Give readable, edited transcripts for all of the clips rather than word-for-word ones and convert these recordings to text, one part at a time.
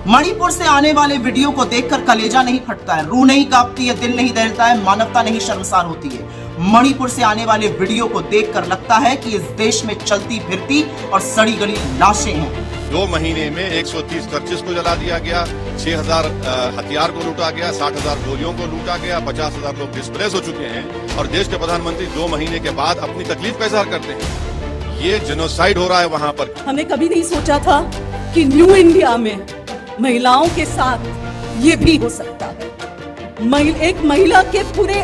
मणिपुर से आने वाले वीडियो को देखकर कलेजा नहीं फटता है, रूह नहीं कांपती है, दिल नहीं दहलता है, मानवता नहीं शर्मसार होती है। मणिपुर से आने वाले वीडियो को देखकर लगता है कि इस देश में चलती फिरती और सड़ी गली लाशें हैं। 2 महीने में 130 चर्चेस को जला दिया गया, 6000 हथियार को लूटा गया, 60,000 गोलियों को लूटा गया, 50,000 लोग डिस्प्लेस हो चुके हैं और देश के प्रधानमंत्री 2 महीने के बाद अपनी तकलीफ का इजहार करते हैं। ये जेनोसाइड हो रहा है वहां पर। हमें कभी नहीं सोचा था कि न्यू इंडिया में महिलाओं के साथ ये भी हो सकता है। एक महिला के पूरे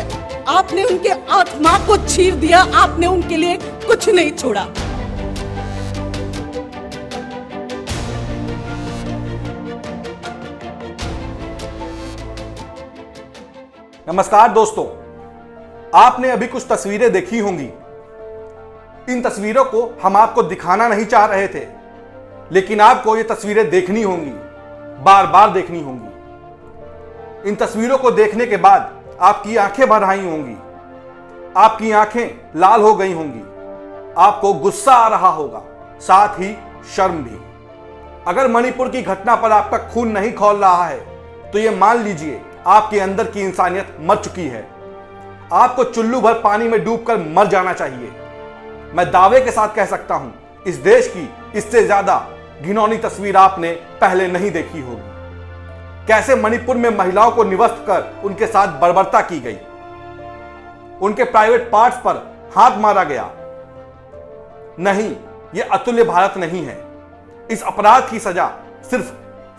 आपने उनके आत्मा को चीर दिया, आपने उनके लिए कुछ नहीं छोड़ा। नमस्कार दोस्तों, आपने अभी कुछ तस्वीरें देखी होंगी। इन तस्वीरों को हम आपको दिखाना नहीं चाह रहे थे, लेकिन आपको ये तस्वीरें देखनी होंगी, बार बार देखनी होंगी। इन तस्वीरों को देखने के बाद आपकी आंखें भर आई होंगी, आपकी आंखें लाल हो गई होंगी, आपको गुस्सा आ रहा होगा, साथ ही शर्म भी। अगर मणिपुर की घटना पर आपका खून नहीं खौल रहा है तो ये मान लीजिए आपके अंदर की इंसानियत मर चुकी है। आपको चुल्लू भर पानी में डूबकर मर जाना चाहिए। मैं दावे के साथ कह सकता हूं, इस देश की इससे ज्यादा घिनौनी तस्वीर आपने पहले नहीं देखी होगी। कैसे मणिपुर में महिलाओं को निवस्त कर उनके साथ बर्बरता की गई, उनके प्राइवेट पार्ट्स पर हाथ मारा गया। नहीं, यह अतुल्य भारत नहीं है। इस अपराध की सजा सिर्फ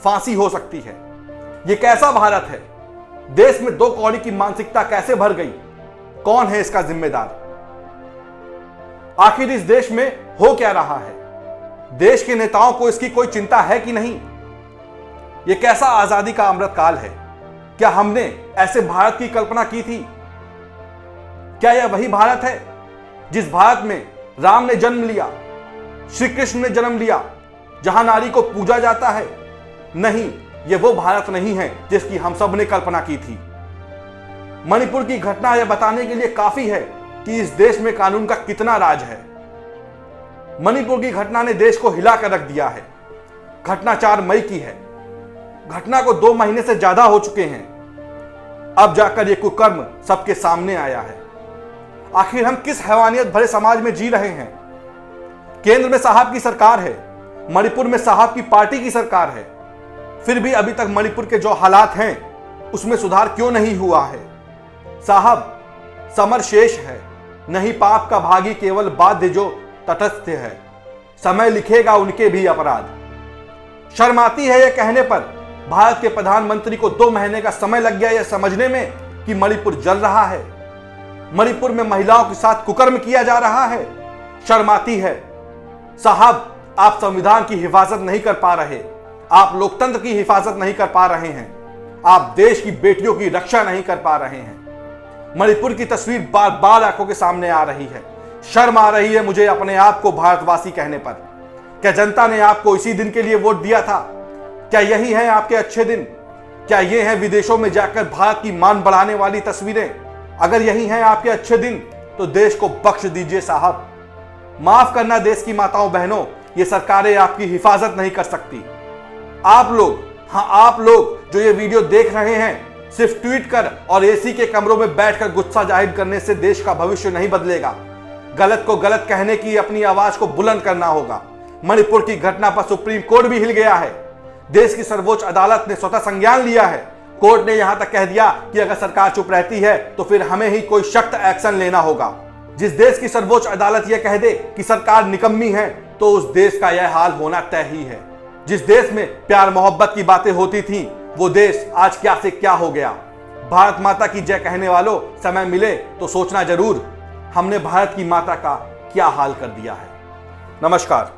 फांसी हो सकती है। यह कैसा भारत है? देश में 2 कौड़ी की मानसिकता कैसे भर गई? कौन है इसका जिम्मेदार? आखिर इस देश में हो क्या रहा है? देश के नेताओं को इसकी कोई चिंता है कि नहीं? यह कैसा आजादी का अमृतकाल है? क्या हमने ऐसे भारत की कल्पना की थी? क्या यह वही भारत है जिस भारत में राम ने जन्म लिया, श्री कृष्ण ने जन्म लिया, जहां नारी को पूजा जाता है? नहीं, यह वो भारत नहीं है जिसकी हम सब ने कल्पना की थी। मणिपुर की घटना यह बताने के लिए काफी है कि इस देश में कानून का कितना राज है। मणिपुर की घटना ने देश को हिला कर रख दिया है। घटना 4 मई की है। घटना को 2 महीने से ज्यादा हो चुके हैं। अब जाकर यह कुकर्म सबके सामने आया है। आखिर हम किस हैवानियत भरे समाज में जी रहे हैं? केंद्र में साहब की सरकार है, मणिपुर में साहब की पार्टी की सरकार है, फिर भी अभी तक मणिपुर के जो हालात हैं उसमें सुधार क्यों नहीं हुआ है? साहब, समर शेष है, नहीं पाप का भागी, केवल बाध्य जो तटस्थ है। समय लिखेगा उनके भी अपराध। शर्म आती है यह कहने पर, भारत के प्रधानमंत्री को 2 महीने का समय लग गया यह समझने में कि मणिपुर जल रहा है, मणिपुर में महिलाओं के साथ कुकर्म किया जा रहा है। शर्म आती है। साहब, आप संविधान की हिफाजत नहीं कर पा रहे, आप लोकतंत्र की हिफाजत नहीं कर पा रहे हैं, आप देश की बेटियों की रक्षा नहीं कर पा रहे हैं। मणिपुर की तस्वीर बार बार आंखों के सामने आ रही है। शर्म आ रही है मुझे अपने आप को भारतवासी कहने पर। क्या जनता ने आपको इसी दिन के लिए वोट दिया था? क्या यही है आपके अच्छे दिन? क्या ये हैं विदेशों में जाकर भारत की मान बढ़ाने वाली तस्वीरें? अगर यही हैं आपके अच्छे दिन तो देश को बख्श दीजिए साहब। माफ करना देश की माताओं बहनों, ये सरकारें आपकी हिफाजत नहीं कर सकती। आप लोग, हाँ आप लोग जो ये वीडियो देख रहे हैं, सिर्फ ट्वीट कर और एसी के कमरों में बैठकर गुस्सा जाहिर करने से देश का भविष्य नहीं बदलेगा। गलत को गलत कहने की अपनी आवाज को बुलंद करना होगा। मणिपुर की घटना पर सुप्रीम कोर्ट भी हिल गया है। देश की सर्वोच्च अदालत ने स्वतः संज्ञान लिया है। कोर्ट ने यहां तक कह दिया कि अगर सरकार चुप रहती है तो फिर हमें ही कोई सख्त एक्शन लेना होगा। जिस देश की सर्वोच्च अदालत यह कह दे कि सरकार निकम्मी है तो उस देश का यह हाल होना तय ही है। जिस देश में प्यार मोहब्बत की बातें होती थी, वो देश आज क्या से क्या हो गया। भारत माता की जय कहने वालों, समय मिले तो सोचना जरूर, हमने भारत की माता का क्या हाल कर दिया है। नमस्कार।